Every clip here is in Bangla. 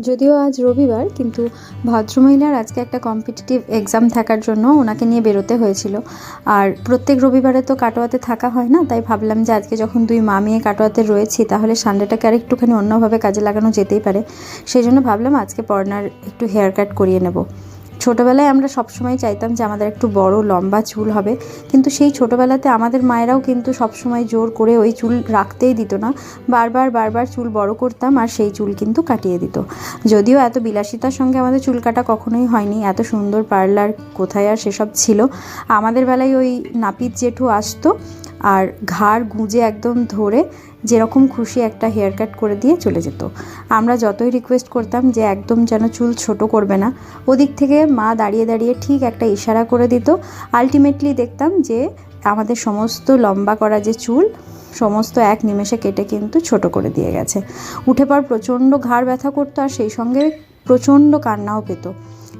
যদিও আজ রবিবার, কিন্তু ভদ্রমহিলার আজকে একটা কম্পিটিটিভ এক্সাম থাকার জন্য ওনাকে নিয়ে বেরোতে হয়েছিল। আর প্রত্যেক রবিবারে তো কাটোয়াতে থাকা হয় না, তাই ভাবলাম যে আজকে যখন দুই মা মেয়ে কাটোয়াতে রয়েছি, তাহলে সানডেটাকে আর একটুখানি অন্যভাবে কাজে লাগানো যেতেই পারে। সেই জন্য ভাবলাম আজকে পর্ণার একটু হেয়ার কাট করিয়ে নেব। ছোটোবেলায় আমরা সবসময় চাইতাম যে আমাদের একটু বড় লম্বা চুল হবে, কিন্তু সেই ছোটোবেলাতে আমাদের মায়েরাও কিন্তু সবসময় জোর করে ওই চুল রাখতেই দিত না। বারবার চুল বড় করতাম আর সেই চুল কিন্তু কাটিয়ে দিত। যদিও এত বিলাসিতার সঙ্গে আমাদের চুল কাটা কখনোই হয়নি, এত সুন্দর পার্লার কোথায় আর সেসব ছিল। আমাদের বেলায় ওই নাপিত জেঠু আসতো আর ঘাড় গুঁজে একদম ধরে যেরকম খুশি একটা হেয়ার কাট করে দিয়ে চলে যেত। আমরা যতই রিকোয়েস্ট করতাম যে একদম যেন চুল ছোট করবে না, ওদিক থেকে মা দাঁড়িয়ে দাঁড়িয়ে ঠিক একটা ইশারা করে দিত। আলটিমেটলি দেখতাম যে আমাদের সমস্ত লম্বা করা যে চুল সমস্ত এক নিমেষে কেটে কিন্তু ছোট করে দিয়ে গেছে। উঠে পর প্রচণ্ড ঘাড় ব্যথা করতো, আর সেই সঙ্গে প্রচণ্ড কান্নাও পেত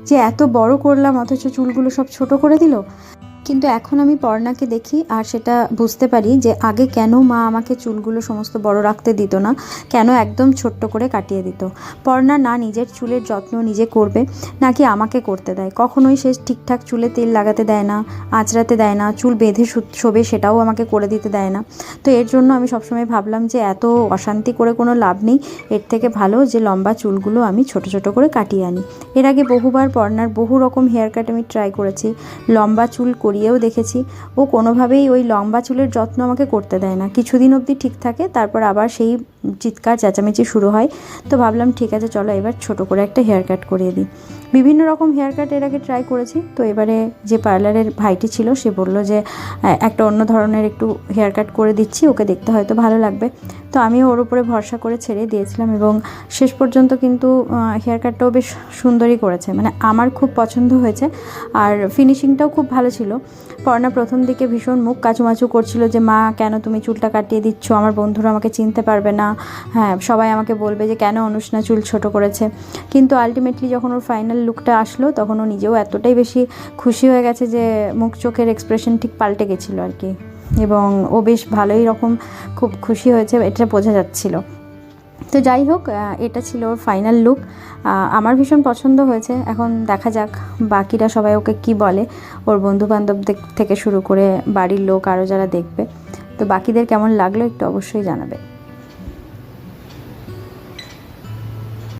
যে এত বড় করলাম অথচ চুলগুলো সব ছোট করে দিল। কিন্তু এখন আমি পর্ণাকে দেখি আর সেটা বুঝতে পারি যে আগে কেন মা আমাকে চুলগুলো সমস্ত বড় রাখতে দিত না, কেন একদম ছোট্ট করে কাটিয়ে দিত। পর্ণা না নিজের চুলের যত্ন নিজে করবে, নাকি আমাকে করতে দেয়। কখনোই সে ঠিকঠাক চুলে তেল লাগাতে দেয় না, আঁচড়াতে দেয় না, চুল বেঁধে শোবে সেটাও আমাকে করে দিতে দেয় না। তো এর জন্য আমি সবসময় ভাবলাম যে এত অশান্তি করে কোনো লাভ নেই, এর থেকে ভালো যে লম্বা চুলগুলো আমি ছোট ছোট করে কাটিয়ে আনি। এর আগে বহুবার পর্ণার বহু রকম হেয়ার কাট আমি ট্রাই করেছি, লম্বা চুল করিয়েও দেখেছি। ও কোনোভাবেই ওই লম্বা চুলের যত্ন আমাকে করতে দেয় না। কিছুদিন অবধি ঠিক থাকে, তারপর আবার সেই চিৎকার চেঁচামেচি শুরু হয়। তো ভাবলাম ঠিক আছে, চলো এবার ছোট করে একটা হেয়ার কাট করিয়ে দিই। বিভিন্ন রকম হেয়ার কাট এর আগে ট্রাই করেছি। তো এবারে যে পার্লারের ভাইটি ছিল সে বলল যে একটা অন্য ধরনের একটু হেয়ার কাট করে দিচ্ছি, ওকে দেখতে হয়তো ভালো লাগবে। তো আমিও ওর উপরে ভরসা করে ছেড়ে দিয়েছিলাম, এবং শেষ পর্যন্ত কিন্তু হেয়ার কাটটাও বেশ সুন্দরই করেছে, মানে আমার খুব পছন্দ হয়েছে। আর ফিনিশিংটাও খুব ভালো ছিল। পর্ণা প্রথম দিকে ভীষণ মুখ কাচুমাচু করছিল যে মা কেন তুমি চুলটা কাটিয়ে দিচ্ছ, আমার বন্ধুরা আমাকে চিনতে পারবে না, হ্যাঁ সবাই আমাকে বলবে যে কেন অনুষ্ণা চুল ছোট করেছে। কিন্তু আলটিমেটলি যখন ওর ফাইনাল লুকটা আসলো, তখন ও নিজেও এতটাই বেশি খুশি হয়ে গেছে যে মুখ চোখের এক্সপ্রেশন ঠিক পাল্টে গেছিলো আর কি, এবং ও বেশ ভালোই রকম খুব খুশি হয়েছে, এটা বোঝা যাচ্ছিল। তো যাই হোক, এটা ছিল ওর ফাইনাল লুক। আমার ভীষণ পছন্দ হয়েছে। এখন দেখা যাক বাকিরা সবাই ওকে কি বলে, ওর বন্ধুবান্ধব থেকে শুরু করে বাড়ির লোক আরও যারা দেখবে। তো বাকিদের কেমন লাগলো একটু অবশ্যই জানাবে।